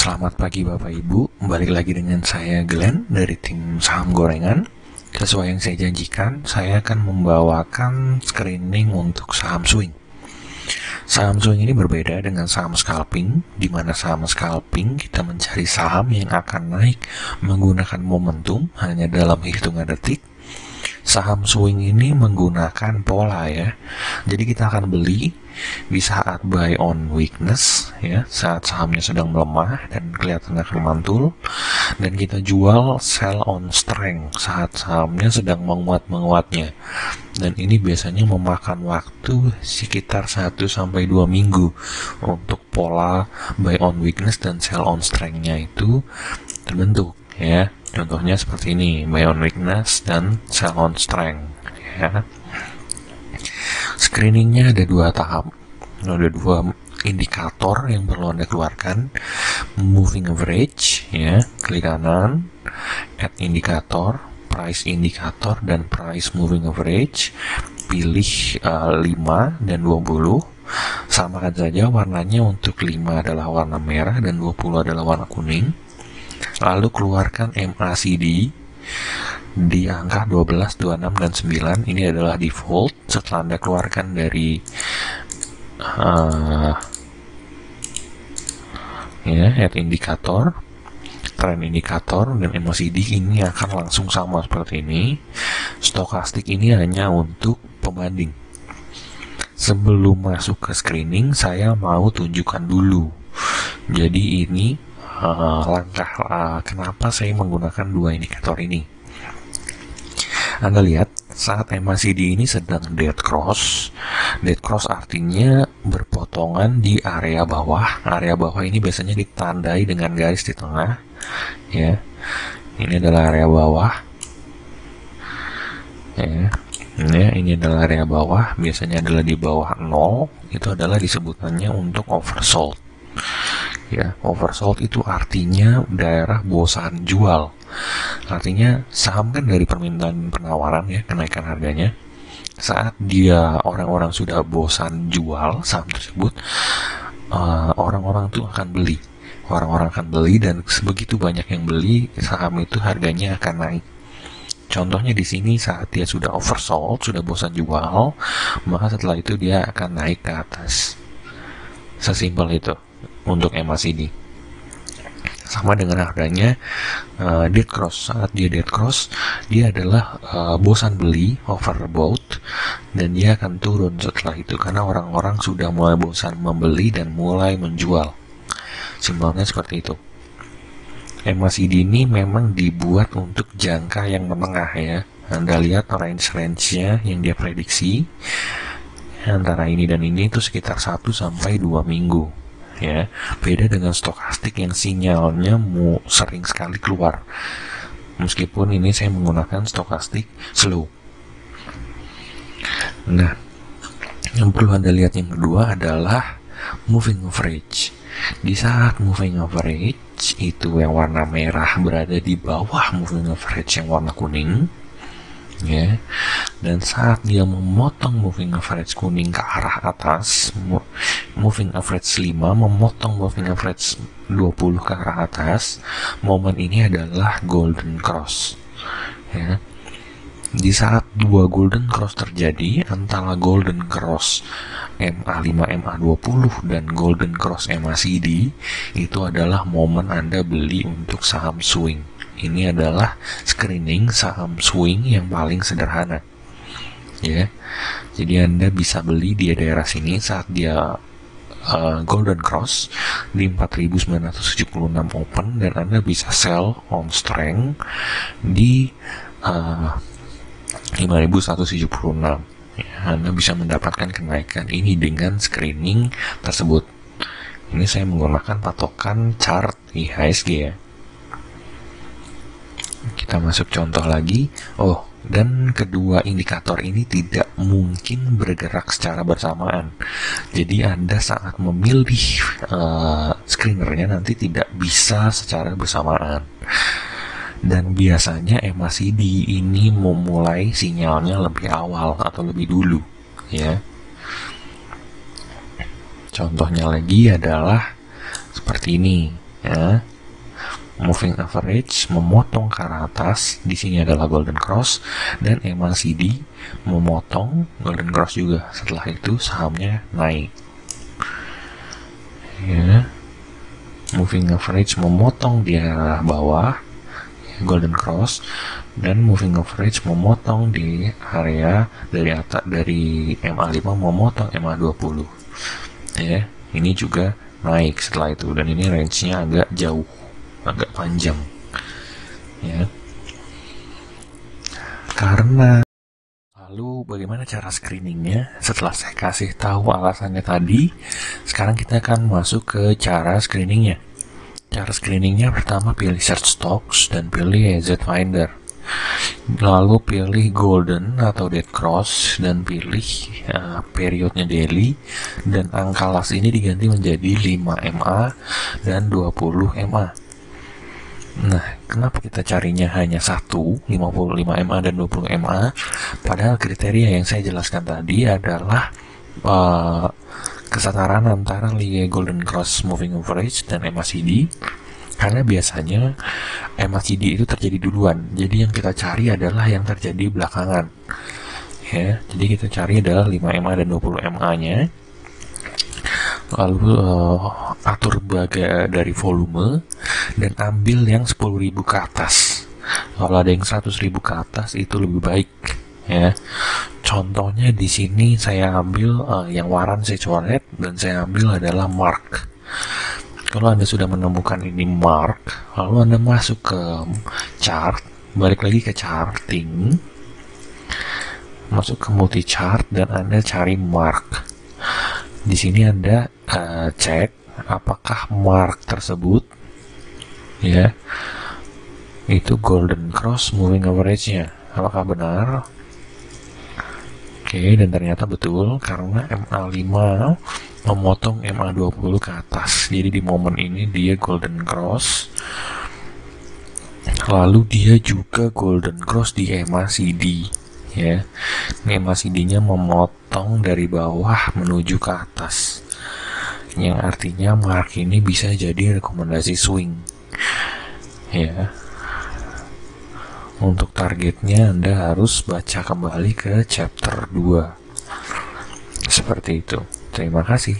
Selamat pagi Bapak Ibu, balik lagi dengan saya Glenn dari tim saham gorengan. Sesuai yang saya janjikan, saya akan membawakan screening untuk saham swing. Saham swing ini berbeda dengan saham scalping, di mana saham scalping kita mencari saham yang akan naik menggunakan momentum hanya dalam hitungan detik. Saham swing ini menggunakan pola ya. Jadi kita akan beli di saat buy on weakness ya, saat sahamnya sedang melemah dan kelihatan akan mantul, dan kita jual sell on strength saat sahamnya sedang menguat-menguatnya. Dan ini biasanya memakan waktu sekitar 1-2 minggu untuk pola buy on weakness dan sell on strength-nya itu terbentuk ya. Contohnya seperti ini, buy on weakness dan sell on strength ya. Screeningnya ada 2 tahap, ada 2 indikator yang perlu Anda keluarkan. Moving average ya, klik kanan, add indikator, price indikator dan price moving average. Pilih 5 dan 20. Samakan saja warnanya, untuk 5 adalah warna merah dan 20 adalah warna kuning. Lalu keluarkan MACD di angka 12, 26, dan 9. Ini adalah default. Setelah Anda keluarkan dari add indikator, trend indikator, dan MACD, ini akan langsung sama seperti ini. Stokastik ini hanya untuk pembanding. Sebelum masuk ke screening, saya mau tunjukkan dulu. Jadi ini langkah kenapa saya menggunakan 2 indikator ini. Anda lihat saat MACD ini sedang dead cross. Dead cross artinya berpotongan di area bawah. Area bawah ini biasanya ditandai dengan garis di tengah ya. Ini adalah area bawah ya. Ini adalah area bawah, biasanya adalah di bawah 0. Itu adalah disebutannya untuk oversold ya. Oversold itu artinya daerah bosan jual. Artinya saham kan dari permintaan penawaran ya, kenaikan harganya. Saat dia orang-orang sudah bosan jual saham tersebut, orang-orang itu akan beli. Orang-orang akan beli, dan sebegitu banyak yang beli, saham itu harganya akan naik. Contohnya di sini saat dia sudah oversold, sudah bosan jual, maka setelah itu dia akan naik ke atas. Sesimpel itu untuk MACD. Sama dengan harganya dead cross. Saat dia dead cross, dia adalah bosan beli, overbought, dan dia akan turun setelah itu karena orang-orang sudah mulai bosan membeli dan mulai menjual. Simpelnya seperti itu. MACD ini memang dibuat untuk jangka yang menengah ya. Anda lihat range-nya yang dia prediksi antara ini dan ini itu sekitar 1-2 minggu ya. Beda dengan stokastik yang sinyalnya sering sekali keluar. Meskipun ini saya menggunakan stokastik slow. Nah, yang perlu Anda lihat yang kedua adalah moving average. Di saat moving average itu yang warna merah berada di bawah moving average yang warna kuning ya, dan saat dia memotong moving average kuning ke arah atas, moving average 5 memotong moving average 20 ke arah atas, momen ini adalah golden cross ya. Di saat 2 golden cross terjadi, antara golden cross MA5, MA20 dan golden cross MACD, itu adalah momen Anda beli untuk saham swing. Ini adalah screening saham swing yang paling sederhana ya. Jadi Anda bisa beli di daerah sini saat dia golden cross di 4976 open, dan Anda bisa sell on strength di 5176 ya. Anda bisa mendapatkan kenaikan ini dengan screening tersebut. Ini saya menggunakan patokan chart IHSG ya. Kita masuk contoh lagi. Dan kedua indikator ini tidak mungkin bergerak secara bersamaan. Jadi Anda saat memilih screenernya nanti tidak bisa secara bersamaan. Dan biasanya MACD ini memulai sinyalnya lebih awal atau lebih dulu ya. Contohnya lagi adalah seperti ini ya. Moving average memotong ke arah atas, di sini adalah golden cross, dan MACD memotong golden cross juga. Setelah itu sahamnya naik. Ya. Moving average memotong di arah bawah, golden cross, dan moving average memotong di area dari atas, dari MA5 memotong MA20. Ya, ini juga naik setelah itu, dan ini range-nya agak jauh, agak panjang. Ya. Karena lalu bagaimana cara screeningnya? Setelah saya kasih tahu alasannya tadi, sekarang kita akan masuk ke cara screeningnya. Cara screeningnya pertama pilih search stocks dan pilih EZ Finder. Lalu pilih golden atau dead cross dan pilih periodnya daily, dan angka last ini diganti menjadi 5 MA dan 20 MA. Nah, kenapa kita carinya hanya 55 MA dan 20 MA? Padahal kriteria yang saya jelaskan tadi adalah kesetaraan antara Liga Golden Cross Moving Average dan MACD. Karena biasanya MACD itu terjadi duluan, jadi yang kita cari adalah yang terjadi belakangan. Ya, jadi kita cari adalah 5 MA dan 20 MA-nya. Lalu atur bagian dari volume dan ambil yang 10.000 ke atas. Kalau ada yang 100.000 ke atas itu lebih baik. Ya, contohnya di sini saya ambil yang waran saya coret dan saya ambil adalah mark. Kalau Anda sudah menemukan ini mark, lalu Anda masuk ke chart, balik lagi ke charting, masuk ke multi chart dan Anda cari mark. Di sini Anda cek apakah mark tersebut, ya, itu golden cross moving average-nya, apakah benar? Oke, dan ternyata betul karena MA5 memotong MA20 ke atas. Jadi di momen ini dia golden cross. Lalu dia juga golden cross di MACD, ya. MACD-nya memotong dari bawah menuju ke atas. Yang artinya mark ini bisa jadi rekomendasi swing. Ya. Untuk targetnya Anda harus baca kembali ke chapter 2. Seperti itu. Terima kasih.